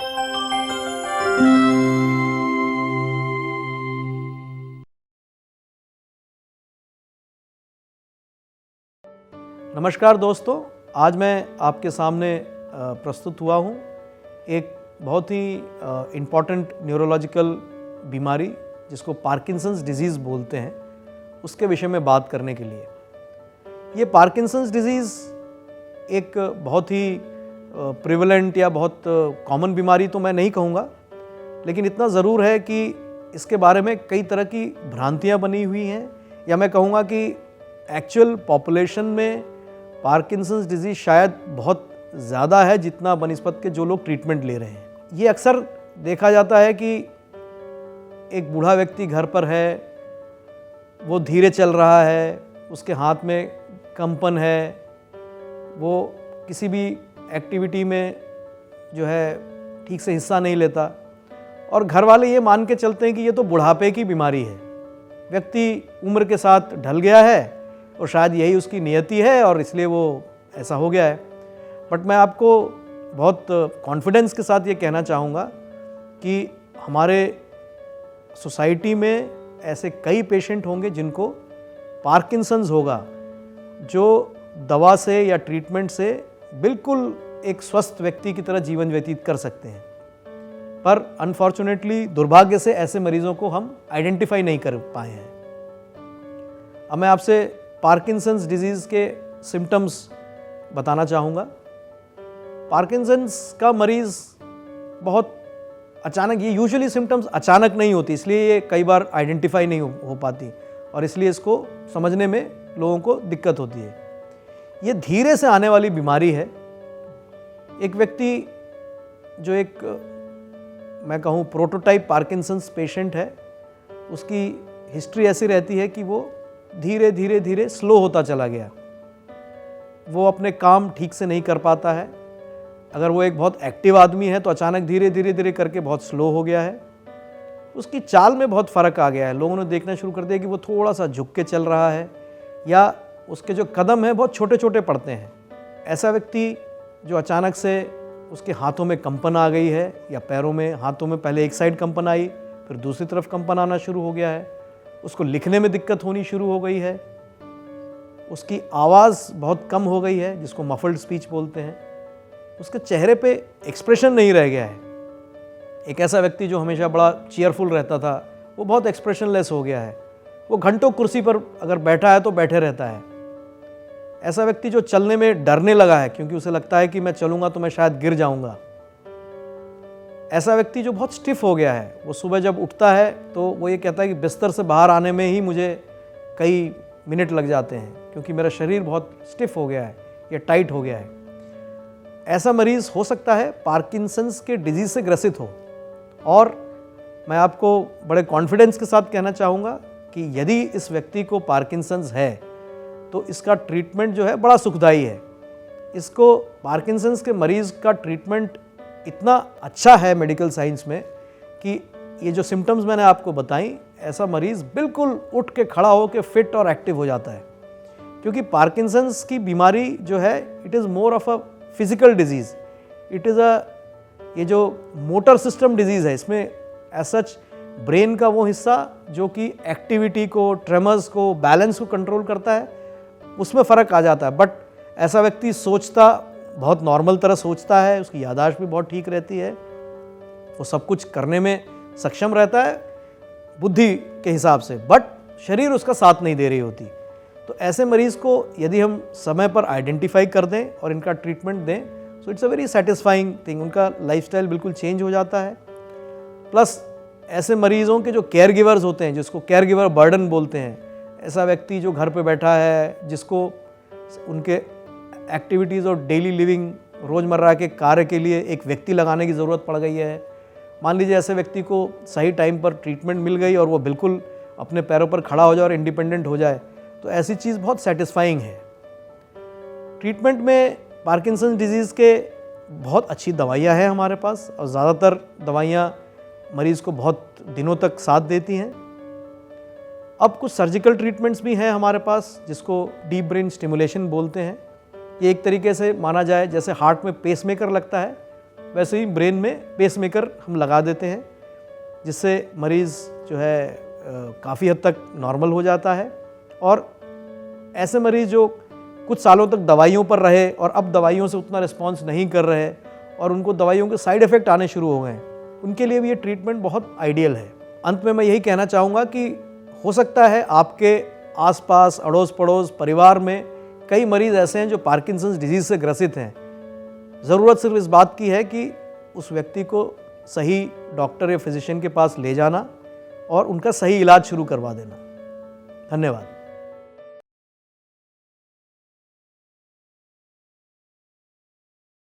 नमस्कार दोस्तों, आज मैं आपके सामने प्रस्तुत हुआ हूँ एक बहुत ही इम्पॉर्टेंट न्यूरोलॉजिकल बीमारी जिसको पार्किंसंस डिजीज़ बोलते हैं, उसके विषय में बात करने के लिए। ये पार्किंसंस डिजीज़ एक बहुत ही प्रिवलेंट या बहुत कॉमन बीमारी तो मैं नहीं कहूँगा, लेकिन इतना ज़रूर है कि इसके बारे में कई तरह की भ्रांतियाँ बनी हुई हैं, या मैं कहूँगा कि एक्चुअल पॉपुलेशन में पार्किंसंस डिजीज़ शायद बहुत ज़्यादा है जितना बनिस्बत के जो लोग ट्रीटमेंट ले रहे हैं। ये अक्सर देखा जाता है कि एक बूढ़ा व्यक्ति घर पर है, वो धीरे चल रहा है, उसके हाथ में कंपन है, वो किसी भी एक्टिविटी में जो है ठीक से हिस्सा नहीं लेता, और घर वाले ये मान के चलते हैं कि ये तो बुढ़ापे की बीमारी है, व्यक्ति उम्र के साथ ढल गया है और शायद यही उसकी नियति है और इसलिए वो ऐसा हो गया है। बट मैं आपको बहुत कॉन्फिडेंस के साथ ये कहना चाहूँगा कि हमारे सोसाइटी में ऐसे कई पेशेंट होंगे जिनको पार्किंसंस होगा, जो दवा से या ट्रीटमेंट से बिल्कुल एक स्वस्थ व्यक्ति की तरह जीवन व्यतीत कर सकते हैं। पर अनफॉर्चुनेटली, दुर्भाग्य से ऐसे मरीजों को हम आइडेंटिफाई नहीं कर पाए हैं। अब मैं आपसे पार्किंसंस डिजीज़ के सिम्टम्स बताना चाहूँगा। पार्किंसंस का मरीज़ बहुत अचानक, ये यूजुअली सिम्टम्स अचानक नहीं होती, इसलिए ये कई बार आइडेंटिफाई नहीं हो पाती और इसलिए इसको समझने में लोगों को दिक्कत होती है। ये धीरे से आने वाली बीमारी है। एक व्यक्ति जो एक मैं कहूँ प्रोटोटाइप पार्किंसंस पेशेंट है, उसकी हिस्ट्री ऐसी रहती है कि वो धीरे धीरे धीरे स्लो होता चला गया। वो अपने काम ठीक से नहीं कर पाता है। अगर वो एक बहुत एक्टिव आदमी है तो अचानक धीरे धीरे धीरे करके बहुत स्लो हो गया है। उसकी चाल में बहुत फ़र्क आ गया है। लोगों ने देखना शुरू कर दिया कि वो थोड़ा सा झुक के चल रहा है, या उसके जो कदम हैं बहुत छोटे छोटे पड़ते हैं। ऐसा व्यक्ति जो अचानक से उसके हाथों में कंपन आ गई है, या पैरों में, हाथों में पहले एक साइड कंपन आई, फिर दूसरी तरफ कंपन आना शुरू हो गया है। उसको लिखने में दिक्कत होनी शुरू हो गई है। उसकी आवाज़ बहुत कम हो गई है, जिसको मफल्ड स्पीच बोलते हैं। उसके चेहरे पे एक्सप्रेशन नहीं रह गया है। एक ऐसा व्यक्ति जो हमेशा बड़ा चीयरफुल रहता था, वो बहुत एक्सप्रेशनलेस हो गया है। वो घंटों कुर्सी पर अगर बैठा है तो बैठे रहता है। ऐसा व्यक्ति जो चलने में डरने लगा है, क्योंकि उसे लगता है कि मैं चलूँगा तो मैं शायद गिर जाऊँगा। ऐसा व्यक्ति जो बहुत स्टिफ हो गया है, वो सुबह जब उठता है तो वो ये कहता है कि बिस्तर से बाहर आने में ही मुझे कई मिनट लग जाते हैं, क्योंकि मेरा शरीर बहुत स्टिफ हो गया है या टाइट हो गया है। ऐसा मरीज़ हो सकता है पार्किंसंस के डिजीज़ से ग्रसित हो। और मैं आपको बड़े कॉन्फिडेंस के साथ कहना चाहूँगा कि यदि इस व्यक्ति को पार्किंसंस है तो इसका ट्रीटमेंट जो है बड़ा सुखदायी है। इसको, पार्किंसंस के मरीज़ का ट्रीटमेंट इतना अच्छा है मेडिकल साइंस में कि ये जो सिम्टम्स मैंने आपको बताई, ऐसा मरीज़ बिल्कुल उठ के खड़ा हो के फिट और एक्टिव हो जाता है। क्योंकि पार्किंसंस की बीमारी जो है, it is more of a physical disease. It is ये जो मोटर सिस्टम डिजीज़ है, इसमें एज सच ब्रेन का वो हिस्सा जो कि एक्टिविटी को, ट्रेमर्स को, बैलेंस को कंट्रोल करता है, उसमें फ़र्क आ जाता है। बट ऐसा व्यक्ति सोचता बहुत नॉर्मल तरह सोचता है, उसकी याददाश्त भी बहुत ठीक रहती है, वो सब कुछ करने में सक्षम रहता है बुद्धि के हिसाब से, बट शरीर उसका साथ नहीं दे रही होती। तो ऐसे मरीज़ को यदि हम समय पर आइडेंटिफाई कर दें और इनका ट्रीटमेंट दें, so it's a very satisfying thing. उनका लाइफस्टाइल बिल्कुल चेंज हो जाता है। प्लस ऐसे मरीज़ों के जो केयर गिवर्स होते हैं, जिसको केयर गिवर बर्डन बोलते हैं, ऐसा व्यक्ति जो घर पे बैठा है, जिसको उनके एक्टिविटीज़ और डेली लिविंग, रोज़मर्रा के कार्य के लिए एक व्यक्ति लगाने की ज़रूरत पड़ गई है। मान लीजिए ऐसे व्यक्ति को सही टाइम पर ट्रीटमेंट मिल गई और वो बिल्कुल अपने पैरों पर खड़ा हो जाए और इंडिपेंडेंट हो जाए, तो ऐसी चीज़ बहुत सेटिस्फाइंग है। ट्रीटमेंट में पार्किंसंस डिजीज़ के बहुत अच्छी दवाइयाँ हैं हमारे पास, और ज़्यादातर दवाइयाँ मरीज़ को बहुत दिनों तक साथ देती हैं। अब कुछ सर्जिकल ट्रीटमेंट्स भी हैं हमारे पास, जिसको डीप ब्रेन स्टिमुलेशन बोलते हैं। ये एक तरीके से माना जाए जैसे हार्ट में पेसमेकर लगता है, वैसे ही ब्रेन में पेसमेकर हम लगा देते हैं, जिससे मरीज़ जो है काफ़ी हद तक नॉर्मल हो जाता है। और ऐसे मरीज़ जो कुछ सालों तक दवाइयों पर रहे और अब दवाइयों से उतना रिस्पॉन्स नहीं कर रहे और उनको दवाइयों के साइड इफ़ेक्ट आने शुरू हो गए, उनके लिए भी ये ट्रीटमेंट बहुत आइडियल है। अंत में मैं यही कहना चाहूँगा कि हो सकता है आपके आसपास, अड़ोस पड़ोस, परिवार में कई मरीज़ ऐसे हैं जो पार्किंसंस डिजीज़ से ग्रसित हैं। ज़रूरत सिर्फ इस बात की है कि उस व्यक्ति को सही डॉक्टर या फिजिशियन के पास ले जाना और उनका सही इलाज शुरू करवा देना। धन्यवाद।